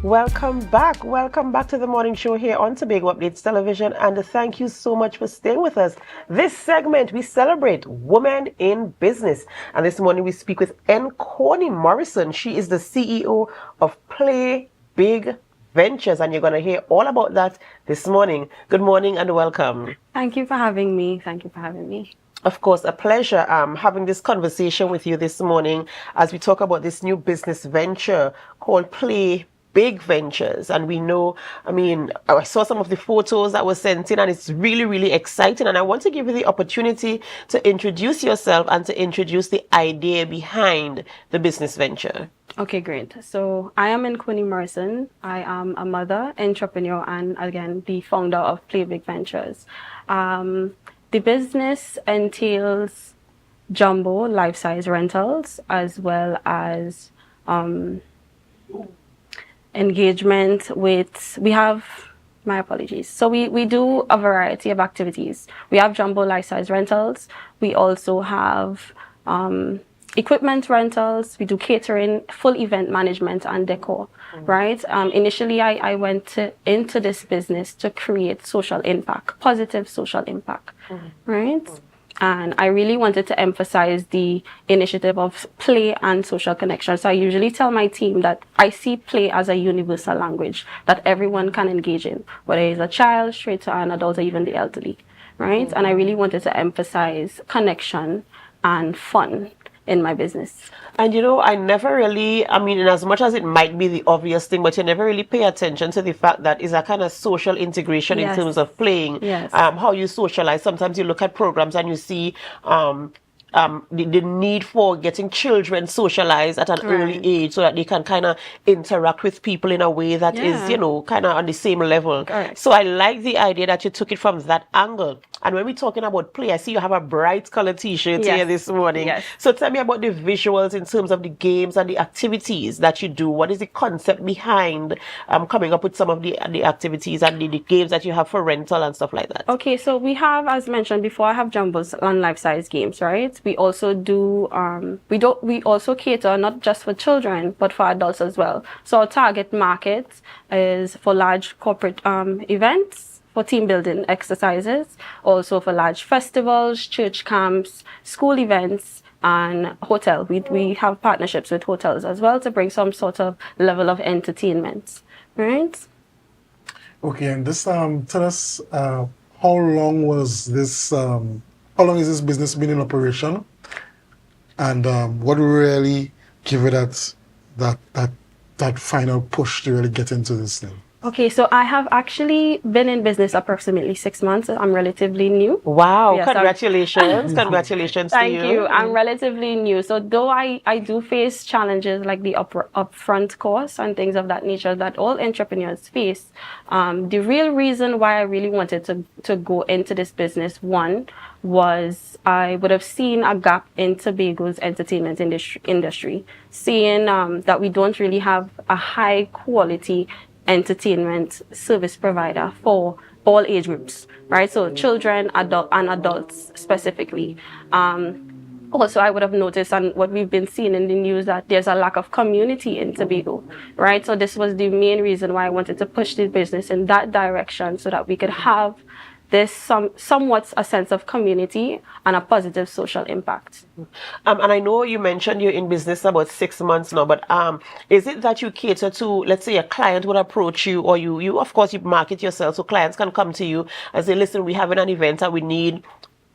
Welcome back. Welcome back to the morning show here on Tobago Updates Television. And thank you so much for staying with us. This segment, we celebrate women in business. And this morning we speak with Nkoni Morrison. She is the CEO of Play Big Ventures. And you're going to hear all about that this morning. Good morning and welcome. Thank you for having me. Thank you for having me. Of course, a pleasure having this conversation with you this morning as we talk about this new business venture called Play Big Ventures. And we know, I saw some of the photos that were sent in and it's really, really exciting. And I want to give you the opportunity to introduce yourself and to introduce the idea behind the business venture. Okay, great. So I am Nkoni Morrison. I am a mother, entrepreneur, and again, the founder of Play Big Ventures. The business entails jumbo life-size rentals as well as engagement with, my apologies. So we do a variety of activities. We have jumbo life-size rentals. We also have equipment rentals. We do catering, full event management and decor, right? Initially, I went into this business to create social impact, positive social impact, right? And I really wanted to emphasize the initiative of play and social connection. So I usually tell my team that I see play as a universal language that everyone can engage in, whether it's a child, straight to an adult, or even the elderly, right? And I really wanted to emphasize connection and fun in my business. And I never really, in as much as it might be the obvious thing, but you never really pay attention to the fact that it's a kind of social integration in terms of playing, how you socialize. Sometimes you look at programs and you see the need for getting children socialized at an early age so that they can kind of interact with people in a way that is, kind of on the same level. So I like the idea that you took it from that angle. And when we're talking about play, I see you have a bright color t-shirt here this morning. So tell me about the visuals in terms of the games and the activities that you do. What is the concept behind coming up with some of the activities and the games that you have for rental and stuff like that? Okay, so we have, as mentioned before, I have jumbos and life-size games, right? We also do, we also cater not just for children, but for adults as well. So our target market is for large corporate events, for team building exercises, also for large festivals, church camps, school events, and hotel. We have partnerships with hotels as well to bring some sort of level of entertainment, right? Okay, and this tell us how long was this? How long has this business been in operation? And what really give it that final push to really get into this thing? Okay, so I have actually been in business approximately 6 months. I'm relatively new. Wow, yes, congratulations. Congratulations to you. Thank you. I'm relatively new. So though I do face challenges like the upfront costs and things of that nature that all entrepreneurs face, the real reason why I really wanted to go into this business, one, was I would have seen a gap in Tobago's entertainment industry, seeing that we don't really have a high quality entertainment service provider for all age groups, right? So children, adults specifically. Also, I would have noticed, and what we've been seeing in the news, that there's a lack of community in Tobago, right? So this was the main reason why I wanted to push the business in that direction so that we could have this somewhat a sense of community and a positive social impact. And I know you mentioned you're in business about 6 months now, but is it that you cater to, let's say a client would approach you, or you of course you market yourself so clients can come to you and say, listen, we have an event and we need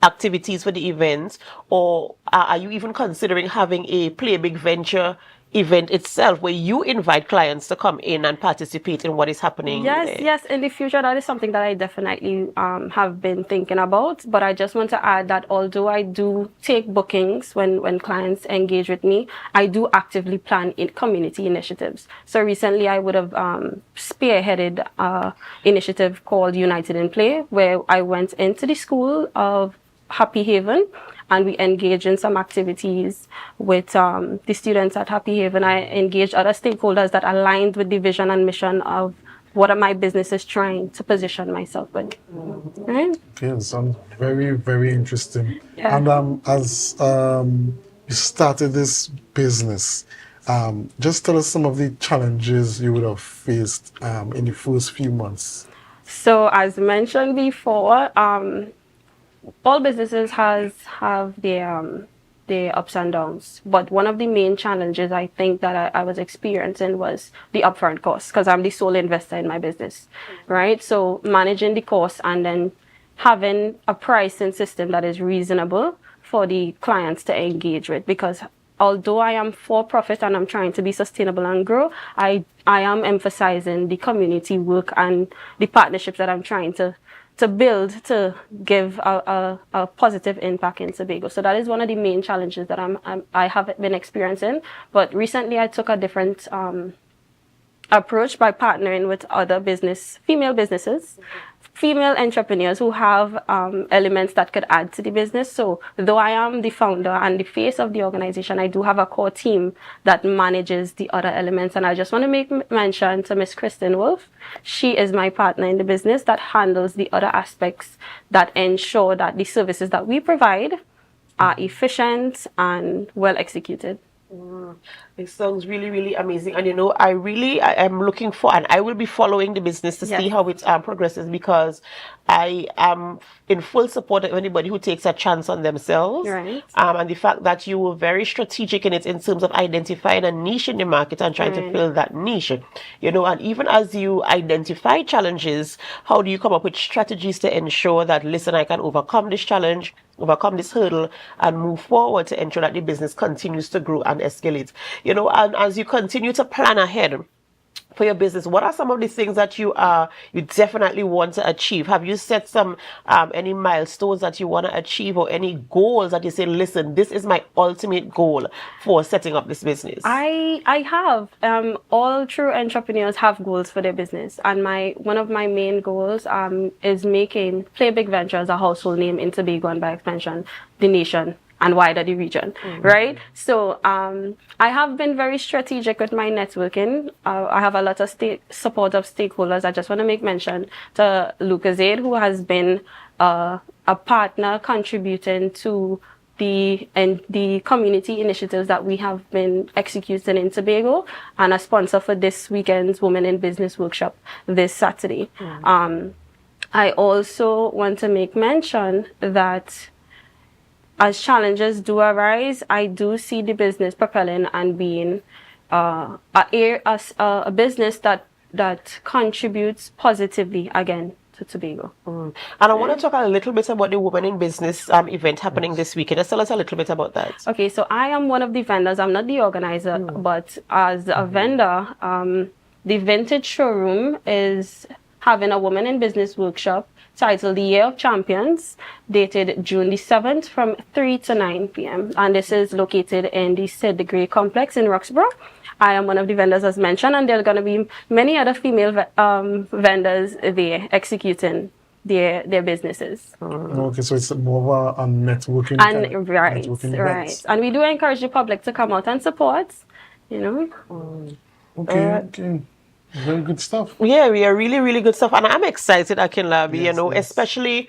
activities for the event, or are you even considering having a Play Big Venture event itself where you invite clients to come in and participate in what is happening? Yes, in the future that is something that I definitely have been thinking about. But I just want to add that although I do take bookings when clients engage with me, I do actively plan in community initiatives. So recently I would have spearheaded an initiative called United in Play, where I went into the school of Happy Haven and we engage in some activities with the students at Happy Haven. I engaged other stakeholders that aligned with the vision and mission of what my business is trying to position myself with. Right? Okay, sounds very, very interesting. Yeah. And as you started this business, Just tell us some of the challenges you would have faced in the first few months. So as mentioned before, all businesses have their ups and downs. But one of the main challenges I think that I was experiencing was the upfront cost, because I'm the sole investor in my business, right? So managing the cost and then having a pricing system that is reasonable for the clients to engage with, because although I am for profit and I'm trying to be sustainable and grow, I am emphasizing the community work and the partnerships that I'm trying to build to give a positive impact in Tobago. So that is one of the main challenges that I have been experiencing. But recently I took a different approach by partnering with other female businesses, female entrepreneurs who have elements that could add to the business. So though I am the founder and the face of the organization, I do have a core team that manages the other elements. And I just want to make mention to Miss Kristen Wolf. She is my partner in the business that handles the other aspects that ensure that the services that we provide are efficient and well executed. It sounds really, really amazing. And I am looking for, and I will be following the business to see how it progresses, because I am in full support of anybody who takes a chance on themselves. Right. And the fact that you were very strategic in it in terms of identifying a niche in the market and trying to fill that niche. And even as you identify challenges, how do you come up with strategies to ensure that, listen, I can overcome this challenge, overcome this hurdle, and move forward to ensure that the business continues to grow and escalate. And as you continue to plan ahead for your business, what are some of the things that you definitely want to achieve? Have you set some any milestones that you want to achieve, or any goals that you say, listen, this is my ultimate goal for setting up this business? I have. All true entrepreneurs have goals for their business, and one of my main goals is making Play Big Ventures a household name in Tobago, and by extension, the nation and wider the region, right? So I have been very strategic with my networking. I have a lot of support of stakeholders. I just want to make mention to Lucas Aid, who has been a partner contributing to the community initiatives that we have been executing in Tobago, and a sponsor for this weekend's Women in Business workshop this Saturday. I also want to make mention that as challenges do arise, I do see the business propelling and being a business that contributes positively again to Tobago. And I want to talk a little bit about the Women in Business event happening this weekend. Just tell us a little bit about that. Okay, so I am one of the vendors. I'm not the organizer, but as a vendor, the Vintage Showroom is having a Women in Business workshop titled The Year of Champions, dated June the 7th from 3 to 9 p.m. And this is located in the Sid the Grey complex in Roxborough. I am one of the vendors, as mentioned, and there are going to be many other female vendors there executing their businesses. Okay, so it's more of a networking. And right. And we do encourage the public to come out and support, Okay. Very good stuff. Yeah, we are really, really good stuff. And I'm excited, Akinlabi, especially,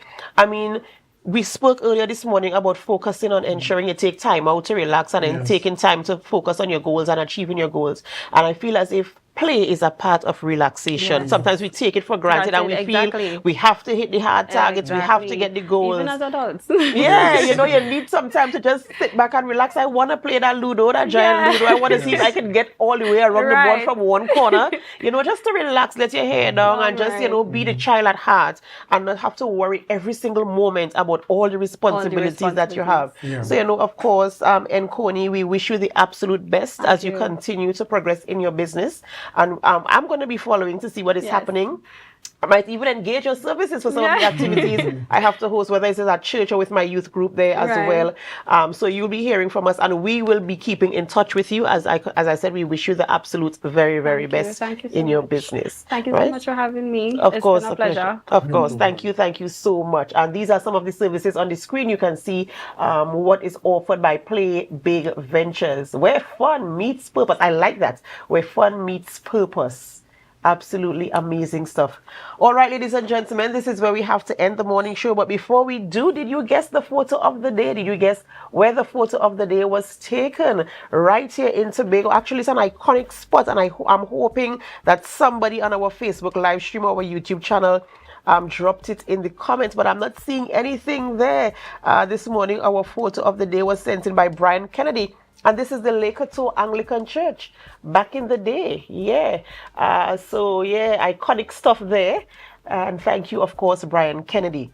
we spoke earlier this morning about focusing on ensuring you take time out to relax and then taking time to focus on your goals and achieving your goals. And I feel as if play is a part of relaxation. Sometimes we take it for granted and we feel we have to hit the hard targets, we have to get the goals. Even as adults. You need some time to just sit back and relax. I want to play that Ludo, that giant Ludo. I want to see if I can get all the way around the board from one corner. Just to relax, let your hair down and just, be the child at heart and not have to worry every single moment about all the responsibilities that you have. So, of course, Nkoni, we wish you the absolute best as you continue to progress in your business. And I'm going to be following to see what is happening. I might even engage your services for some of the activities I have to host, whether it's at church or with my youth group there as well. So you'll be hearing from us, and we will be keeping in touch with you. As I said, we wish you the absolute very, very best in your business. Thank you so much for having me. Of course, been a pleasure. Of course. Thank you so much. And these are some of the services on the screen. You can see what is offered by Play Big Ventures, where fun meets purpose. I like that. Where fun meets purpose. Absolutely amazing stuff. All right, ladies and gentlemen, this is where we have to end the morning show. But before we do, did you guess the photo of the day? Did you guess where the photo of the day was taken? Right here in Tobago. Actually, it's an iconic spot, and I'm hoping that somebody on our Facebook live stream or our YouTube channel dropped it in the comments, but I'm not seeing anything there. This morning, our photo of the day was sent in by Brian Kennedy. And this is the Lakerto Anglican Church back in the day. Yeah. So, yeah, iconic stuff there. And thank you, of course, Brian Kennedy.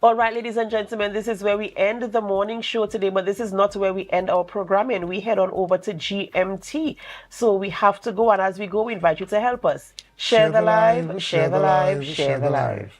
All right, ladies and gentlemen, this is where we end the morning show today, but this is not where we end our programming. We head on over to GMT. So we have to go, and as we go, we invite you to help us. Share the live, share the live, share the live.